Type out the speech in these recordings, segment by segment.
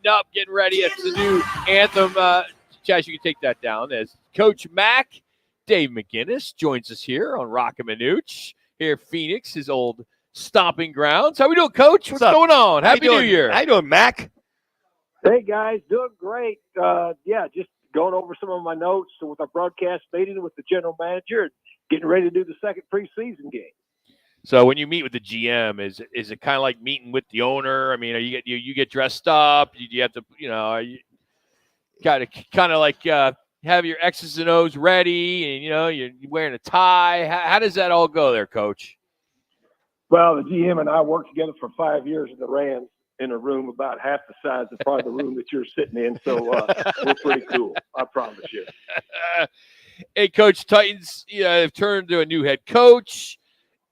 up, getting ready. It's the new anthem. Chaz, you can take that down as Coach Mac, Dave McGinnis, joins us here on Rock and Manooch, here at Phoenix, his old stomping grounds. How we doing, Coach? What's going on? Happy New Year. How you doing, Mac? Hey, guys. Doing great. Just going over some of my notes with our broadcast meeting with the general manager and getting ready to do the second preseason game. So when you meet with the GM, is it kind of like meeting with the owner? I mean, you get dressed up? You have to, you kind of like have your X's and O's ready, and you're wearing a tie. How does that all go there, Coach? Well, the GM and I worked together for 5 years in the Rams in a room about half the size of probably the room that you're sitting in. So we're pretty cool, I promise you. Hey, Coach, Titans have turned to a new head coach,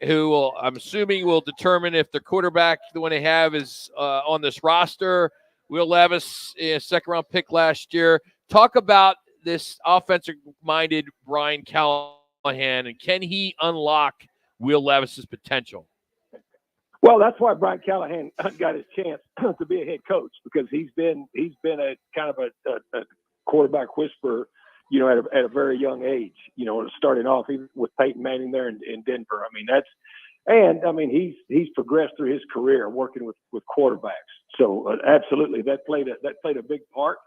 who I'm assuming will determine if the quarterback, the one they have, is on this roster. Will Levis, second-round pick last year. Talk about this offensive-minded Brian Callahan, and can he unlock Will Levis's potential? Well, that's why Brian Callahan got his chance to be a head coach, because he's been a kind of a quarterback whisperer, at a very young age, starting off even with Peyton Manning there in Denver. He's progressed through his career working with quarterbacks. So absolutely, that played a big part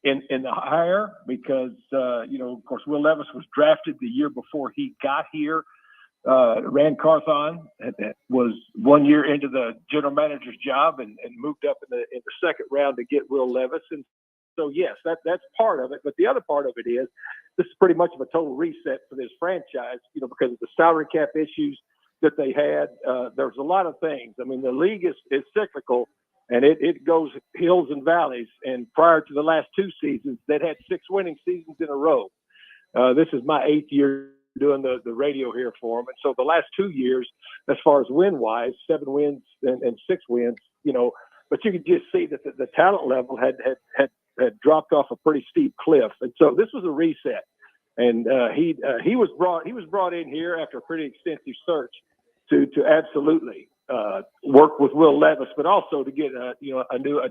in the hire, because of course, Will Levis was drafted the year before he got here. Rand Carthon was 1 year into the general manager's job and moved up in the second round to get Will Levis. And so, yes, that's part of it. But the other part of it is this is pretty much of a total reset for this franchise, because of the salary cap issues that they had. There's a lot of things. I mean, the league is cyclical, and it goes hills and valleys. And prior to the last two seasons, they'd had 6 winning seasons in a row. This is my 8th year doing the radio here for them. And so the last 2 years, as far as win-wise, 7 wins and 6 wins, but you could just see that the talent level had dropped off a pretty steep cliff. And so this was a reset. And he was brought in here after a pretty extensive search to absolutely work with Will Levis, but also to get a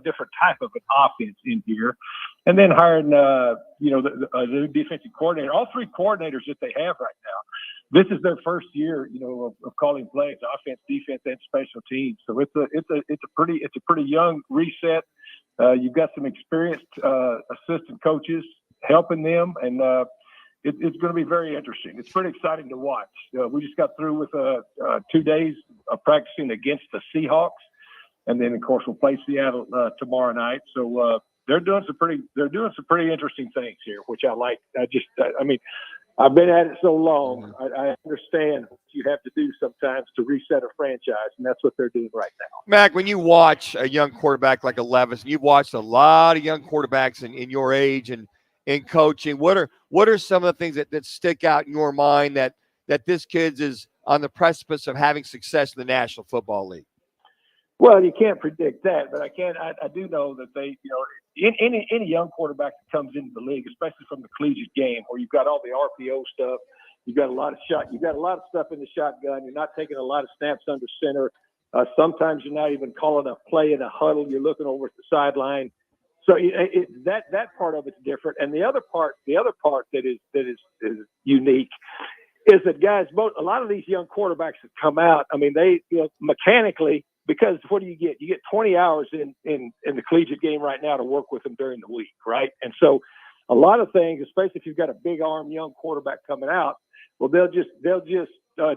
different type of an offense in here, and then hiring a new defensive coordinator. All 3 coordinators that they have right now, this is their first year, of calling plays, offense, defense, and special teams. So it's a pretty young reset. You've got some experienced assistant coaches helping them, and it's going to be very interesting. It's pretty exciting to watch. We just got through with 2 days of practicing against the Seahawks, and then of course we'll play Seattle tomorrow night. So they're doing some pretty interesting things here, which I like. I've been at it so long. I understand what you have to do sometimes to reset a franchise, and that's what they're doing right now. Mac, when you watch a young quarterback like a Levis, and you've watched a lot of young quarterbacks in your age and in coaching, what are some of the things that stick out in your mind that this kid is on the precipice of having success in the National Football League? Well, you can't predict that, but I do know that they, any young quarterback that comes into the league, especially from the collegiate game, where you've got all the RPO stuff, you've got a lot of stuff in the shotgun. You're not taking a lot of snaps under center. Sometimes you're not even calling a play in a huddle. You're looking over at the sideline. So that part of it's different. And the other part that is unique is that, guys, a lot of these young quarterbacks that come out, they mechanically, because what do you get? You get 20 hours in the collegiate game right now to work with them during the week, right? And so a lot of things, especially if you've got a big arm young quarterback coming out, well, they'll just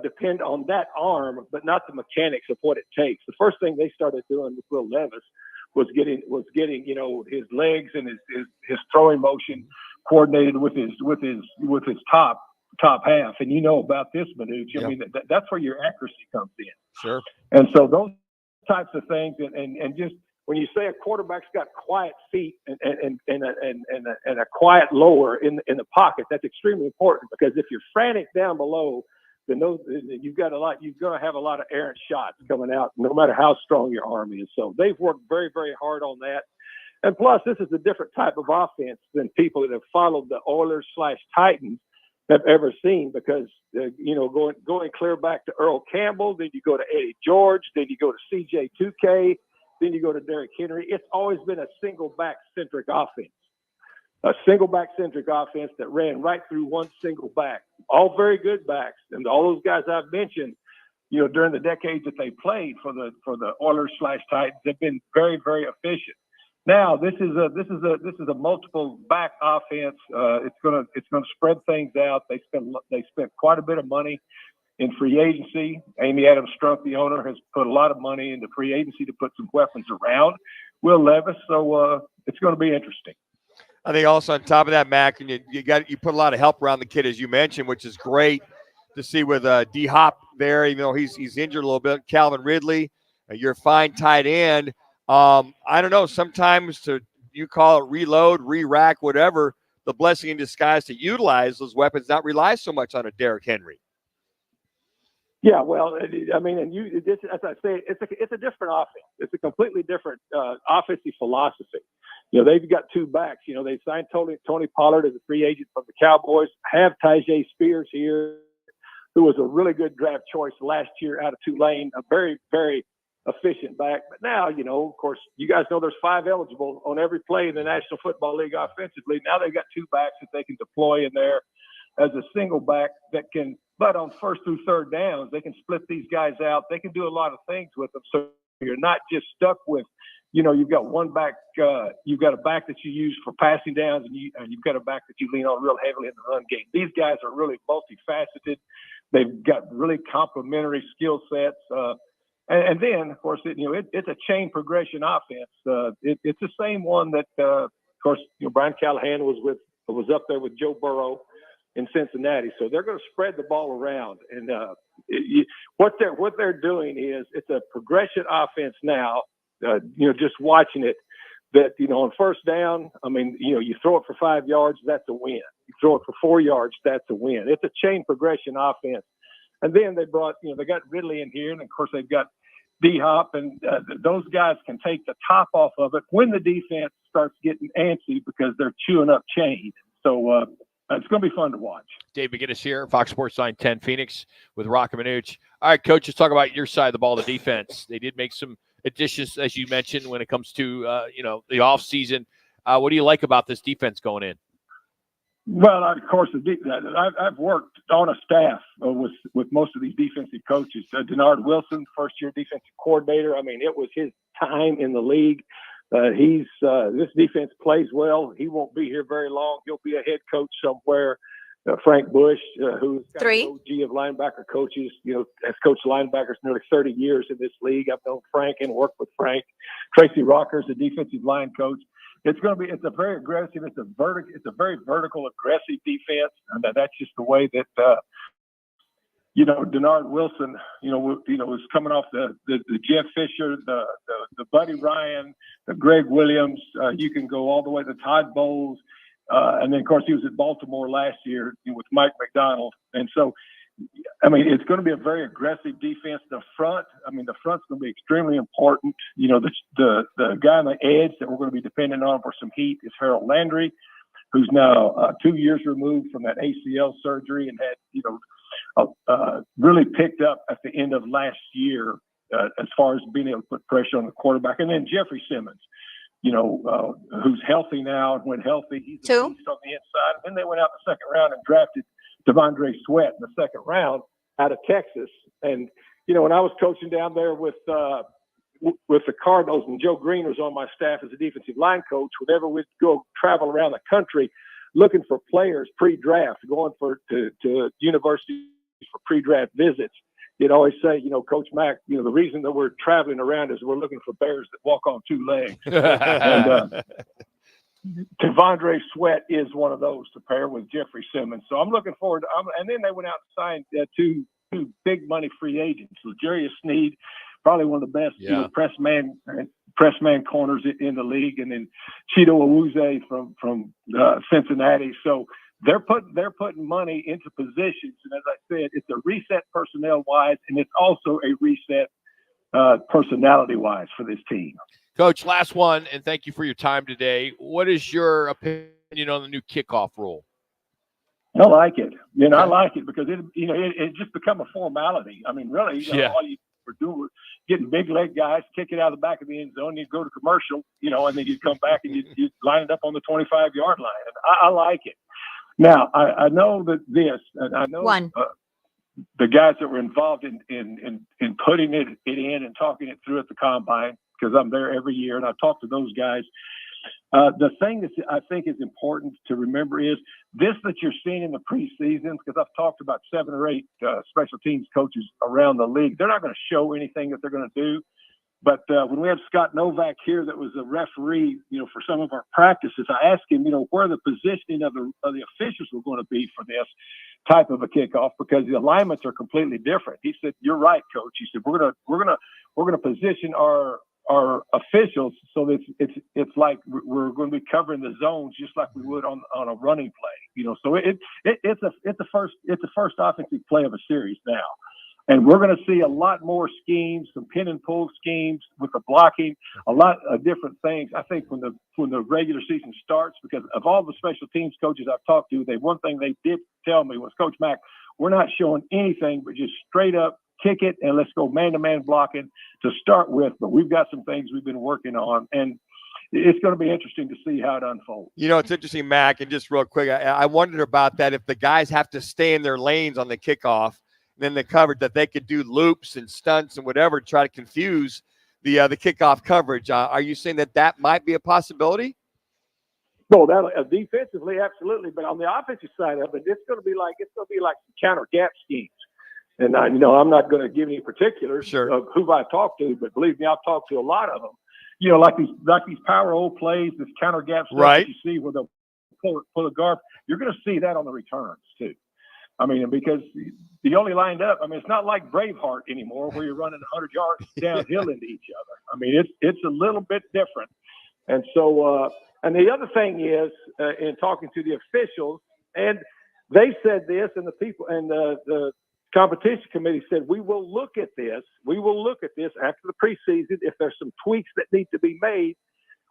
depend on that arm, but not the mechanics of what it takes. The first thing they started doing with Will Levis was getting his legs and his throwing motion coordinated with his top half. And about this, Manooch. Yep. That's where your accuracy comes in. Sure. And so those types of things, and just when you say a quarterback's got quiet feet and a quiet lower in the pocket, that's extremely important, because if you're frantic down below, then you're going to have a lot of errant shots coming out, no matter how strong your arm is. So they've worked very, very hard on that. And plus, this is a different type of offense than people that have followed the Oilers/Titans have ever seen, because going clear back to Earl Campbell, then you go to Eddie George, then you go to CJ 2K, then you go to Derrick Henry. It's always been a single back centric offense. A single back centric offense that ran right through one single back. All very good backs, and all those guys I've mentioned, during the decades that they played for the Oilers/Titans, have been very, very efficient. Now this is a multiple back offense. It's gonna spread things out. They spent quite a bit of money in free agency. Amy Adams Strunk, the owner, has put a lot of money into free agency to put some weapons around Will Levis. So it's going to be interesting. I think also on top of that, Mac, and you put a lot of help around the kid, as you mentioned, which is great to see with D Hop there, even though he's injured a little bit. Calvin Ridley, your fine tight end. I don't know. Sometimes you call it reload, re-rack, whatever. The blessing in disguise to utilize those weapons, not rely so much on a Derrick Henry. Yeah, well, I mean, and as I say, it's a different offense. It's a completely different offensive philosophy. They've got two backs. They signed Tony Pollard as a free agent from the Cowboys. Have Tyjae Spears here, who was a really good draft choice last year out of Tulane, a very, very efficient back. But now, of course, you guys know there's 5 eligible on every play in the National Football League offensively. Now they've got 2 backs that they can deploy in there as a single back that can, but on first through third downs, they can split these guys out. They can do a lot of things with them. So you're not just stuck with, you've got one back, you've got a back that you use for passing downs, and you've got a back that you lean on real heavily in the run game. These guys are really multifaceted. They've got really complementary skill sets. And then, of course, it's a chain progression offense. It's the same one that, of course, Brian Callahan was up there with Joe Burrow in Cincinnati. So they're going to spread the ball around. And what they're doing is it's a progression offense now. Just watching it, that on first down, I mean, you throw it for 5 yards, that's a win. You throw it for 4 yards, that's a win. It's a chain progression offense. And then they brought, they got Ridley in here, and of course they've got D Hop, and those guys can take the top off of it when the defense starts getting antsy because they're chewing up chain. So it's going to be fun to watch. Dave McGinnis here, Fox Sports 910 Phoenix with Rock and Manuch. All right, Coach, let's talk about your side of the ball, the defense. They did make some additions, as you mentioned, when it comes to the offseason. What do you like about this defense going in? Well, of course, I've worked on a staff with most of these defensive coaches. Denard Wilson, first-year defensive coordinator. I mean, it was his time in the league. This defense plays well. He won't be here very long. He'll be a head coach somewhere. Frank Bush, who's got an OG of linebacker coaches, has coached linebackers nearly 30 years in this league. I've known Frank and worked with Frank. Tracy Rocker's the defensive line coach. It's a very aggressive, it's a very vertical, aggressive defense. And that's just the way that, Denard Wilson, was coming off the Jeff Fisher, the Buddy Ryan, the Greg Williams. You can go all the way to Todd Bowles. And then, of course, he was at Baltimore last year with Mike McDonald. And so, I mean, it's going to be a very aggressive defense. The front's going to be extremely important. The guy on the edge that we're going to be dependent on for some heat is Harold Landry, who's now 2 years removed from that ACL surgery and had, really picked up at the end of last year as far as being able to put pressure on the quarterback. And then Jeffrey Simmons, who's healthy now, and when healthy, he's a beast on the inside. And then they went out in the second round and drafted Devondre Sweat in the second round out of Texas. And, when I was coaching down there with the Cardinals, and Joe Green was on my staff as a defensive line coach, whenever we'd go travel around the country looking for players pre-draft, going to universities for pre-draft visits, you'd always say, Coach Mack, the reason that we're traveling around is we're looking for bears that walk on 2 legs. And Devondre Sweat is one of those to pair with Jeffrey Simmons. So I'm looking forward to and then they went out and signed two big money free agents. L'Jarius Sneed, probably one of the best press man corners in the league, and then Chido Awuzie from Cincinnati. So they're putting money into positions, and as I said, it's a reset personnel wise, and it's also a reset personality wise for this team. Coach, last one, and thank you for your time today. What is your opinion on the new kickoff rule? I like it. I like it because it just become a formality. I mean, really, for getting big leg guys, kick it out of the back of the end zone, you go to commercial, and then you come back and you line it up on the 25-yard line. And I like it. Now, I know that and I know the guys that were involved in putting it in and talking it through at the combine, because I'm there every year and I talk to those guys. The thing that I think is important to remember is this that you're seeing in the preseason, because I've talked about 7 or 8 special teams coaches around the league. They're not going to show anything that they're going to do. But when we had Scott Novak here that was a referee, for some of our practices, I asked him, where the positioning of the officials were going to be for this type of a kickoff, because the alignments are completely different. He said, "You're right, coach." He said, "We're gonna position our officials so that it's like we're going to be covering the zones just like we would on a running play, So it's a first offensive play of a series now, and we're going to see a lot more schemes, some pin and pull schemes with the blocking, a lot of different things. I think when the regular season starts, because of all the special teams coaches I've talked to, one thing they did tell me was, "Coach Mack, we're not showing anything but just straight up kick it and let's go man-to-man blocking to start with, but we've got some things we've been working on, and it's going to be interesting to see how it unfolds." It's interesting, Mac, and just real quick, I wondered about that. If the guys have to stay in their lanes on the kickoff, then the coverage, that they could do loops and stunts and whatever to try to confuse the kickoff coverage. Are you saying that might be a possibility? Well, that defensively, absolutely, but on the offensive side of it, it's going to be like counter gap schemes. And I'm not going to give any particulars of who I talked to, but believe me, I've talked to a lot of them. Like these power old plays, this counter gap stuff that you see where they'll pull a guard. You're going to see that on the returns too. Because you only lined up. It's not like Braveheart anymore, where you're running 100 yards downhill into each other. It's a little bit different. And so, and the other thing is, in talking to the officials, and they said this, and the people and the competition committee said, we will look at this after the preseason. If there's some tweaks that need to be made,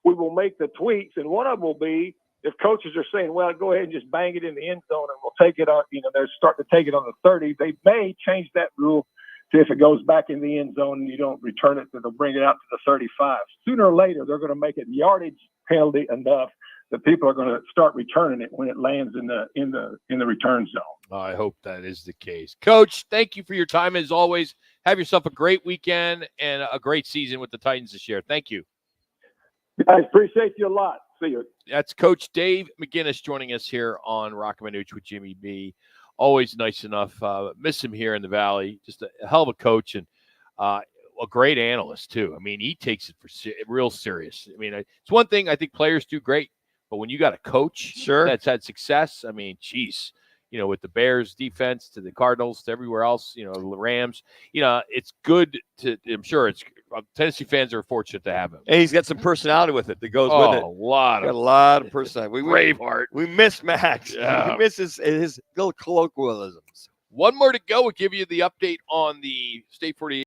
we will make the tweaks. And one of them will be, if coaches are saying, well, go ahead and just bang it in the end zone and we'll take it on, they're starting to take it on the 30, they may change that rule to, if it goes back in the end zone and you don't return it, they'll bring it out to the 35. Sooner or later, they're going to make it yardage penalty enough that people are going to start returning it when it lands in the return zone. I hope that is the case. Coach, thank you for your time as always. Have yourself a great weekend and a great season with the Titans this year. Thank you. I appreciate you a lot. See you. That's Coach Dave McGinnis joining us here on Rockin' Manooch with Jimmy B. Always nice enough. Miss him here in the Valley. Just a hell of a coach and a great analyst too. He takes it for real serious. It's one thing I think players do great, but when you got a coach that's had success, geez, with the Bears defense to the Cardinals to everywhere else, the Rams, it's good to, I'm sure Tennessee fans are fortunate to have him. And he's got some personality with it that goes with it. A lot of personality. Braveheart. We miss Max. Yeah. We miss his little colloquialisms. One more to go. We'll give you the update on the State 48.